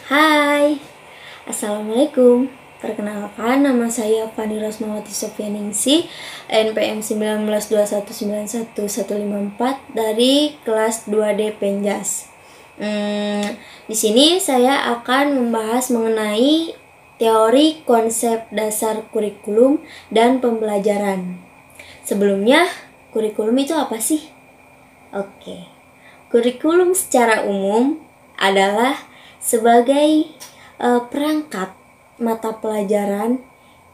Hai, Assalamualaikum. Perkenalkan, nama saya Fani Rosmawati Sofianingsih, NPM 1921911154 dari kelas 2D Penjas. Di sini saya akan membahas mengenai teori konsep dasar kurikulum dan pembelajaran. Sebelumnya, kurikulum itu apa sih? Oke. Kurikulum secara umum adalah sebagai perangkat mata pelajaran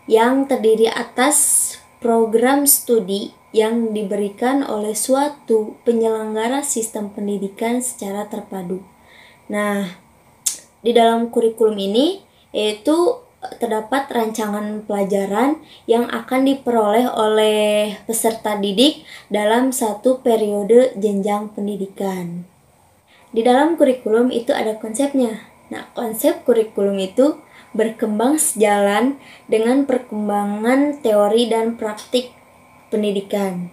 yang terdiri atas program studi yang diberikan oleh suatu penyelenggara sistem pendidikan secara terpadu. Nah, di dalam kurikulum ini yaitu terdapat rancangan pelajaran yang akan diperoleh oleh peserta didik dalam satu periode jenjang pendidikan. Di dalam kurikulum itu ada konsepnya. Nah, konsep kurikulum itu berkembang sejalan dengan perkembangan teori dan praktik pendidikan.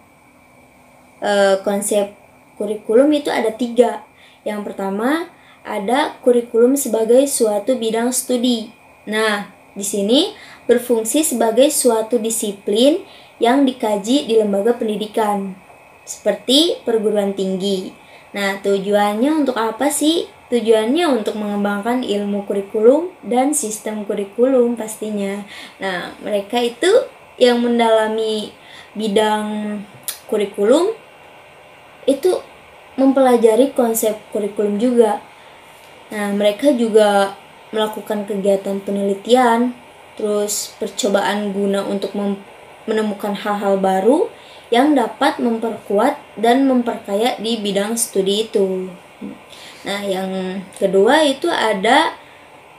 Konsep kurikulum itu ada 3. Yang pertama, ada kurikulum sebagai suatu bidang studi. Nah, di sini berfungsi sebagai suatu disiplin yang dikaji di lembaga pendidikan, seperti perguruan tinggi. Nah, tujuannya untuk apa sih? Tujuannya untuk mengembangkan ilmu kurikulum dan sistem kurikulum pastinya. Nah, mereka itu yang mendalami bidang kurikulum itu mempelajari konsep kurikulum juga. Nah, mereka juga melakukan kegiatan penelitian, terus percobaan guna untuk menemukan hal-hal baru yang dapat memperkuat dan memperkaya di bidang studi itu. Nah, yang kedua itu ada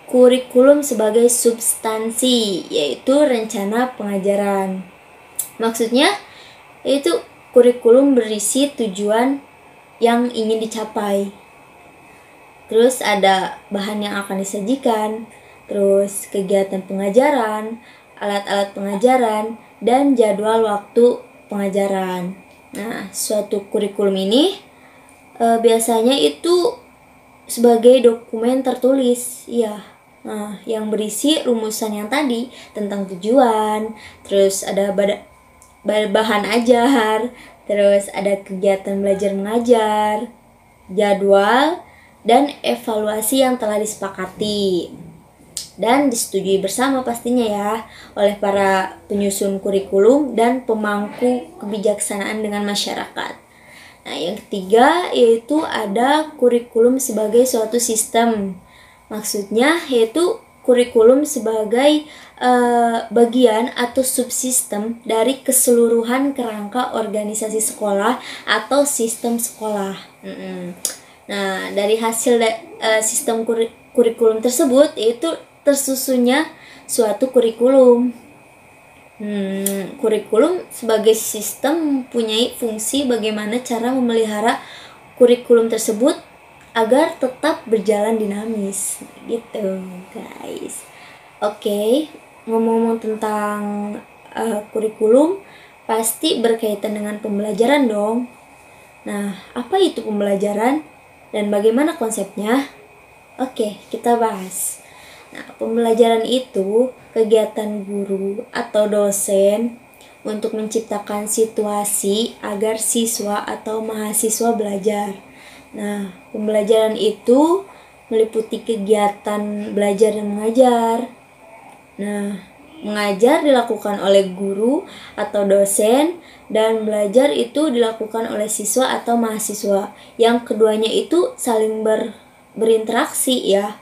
kurikulum sebagai substansi, yaitu rencana pengajaran. Maksudnya, yaitu kurikulum berisi tujuan yang ingin dicapai. Terus ada bahan yang akan disajikan, terus kegiatan pengajaran, alat-alat pengajaran, dan jadwal waktu pengajaran. Nah, suatu kurikulum ini biasanya itu sebagai dokumen tertulis, Nah, yang berisi rumusan yang tadi tentang tujuan, terus ada bahan ajar, terus ada kegiatan belajar mengajar, jadwal, dan evaluasi yang telah disepakati dan disetujui bersama pastinya ya oleh para penyusun kurikulum dan pemangku kebijaksanaan dengan masyarakat. Nah, yang ketiga yaitu ada kurikulum sebagai suatu sistem. Maksudnya yaitu kurikulum sebagai bagian atau subsistem dari keseluruhan kerangka organisasi sekolah atau sistem sekolah. Nah, dari hasil sistem kurikulum tersebut yaitu tersusunnya suatu kurikulum. Kurikulum sebagai sistem mempunyai fungsi bagaimana cara memelihara kurikulum tersebut agar tetap berjalan dinamis gitu, guys. Oke, ngomong-ngomong tentang kurikulum pasti berkaitan dengan pembelajaran dong. Nah, apa itu pembelajaran dan bagaimana konsepnya? Oke, kita bahas. Nah, pembelajaran itu kegiatan guru atau dosen untuk menciptakan situasi agar siswa atau mahasiswa belajar. Nah, pembelajaran itu meliputi kegiatan belajar dan mengajar. Nah, mengajar dilakukan oleh guru atau dosen dan belajar itu dilakukan oleh siswa atau mahasiswa. Yang keduanya itu saling berinteraksi ya.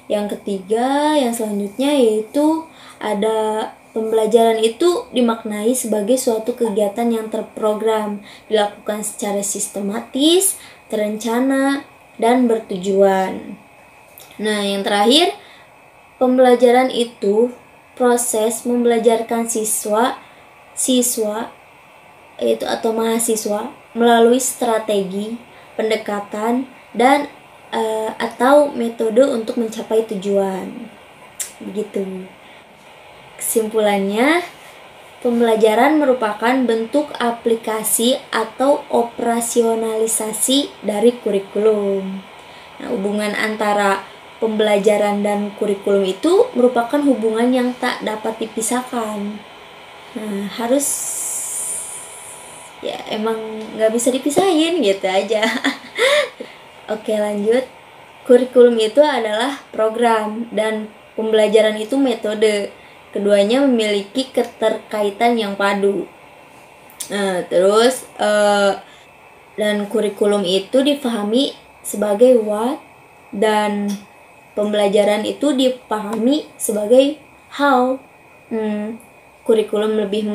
Yang ketiga, yang selanjutnya yaitu ada pembelajaran itu dimaknai sebagai suatu kegiatan yang terprogram, dilakukan secara sistematis, terencana, dan bertujuan. Nah, yang terakhir, pembelajaran itu proses membelajarkan siswa yaitu atau mahasiswa melalui strategi, pendekatan, dan atau metode untuk mencapai tujuan. Begitu. Kesimpulannya, pembelajaran merupakan bentuk aplikasi atau operasionalisasi dari kurikulum. Nah, hubungan antara pembelajaran dan kurikulum itu merupakan hubungan yang tak dapat dipisahkan. Nah, harus ya emang nggak bisa dipisahin gitu aja. Oke, lanjut. Kurikulum itu adalah program dan pembelajaran itu metode. Keduanya memiliki keterkaitan yang padu. Nah, terus dan kurikulum itu dipahami sebagai what, dan pembelajaran itu dipahami sebagai how. Kurikulum lebih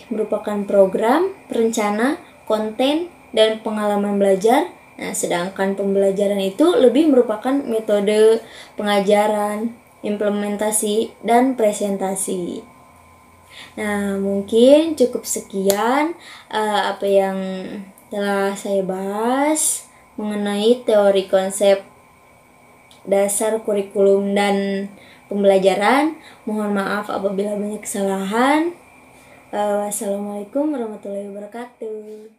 merupakan program, rencana, konten, dan pengalaman belajar. Nah, sedangkan pembelajaran itu lebih merupakan metode pengajaran, implementasi, dan presentasi. Nah, mungkin cukup sekian apa yang telah saya bahas mengenai teori konsep dasar kurikulum dan pembelajaran. Mohon maaf apabila banyak kesalahan. Wassalamualaikum warahmatullahi wabarakatuh.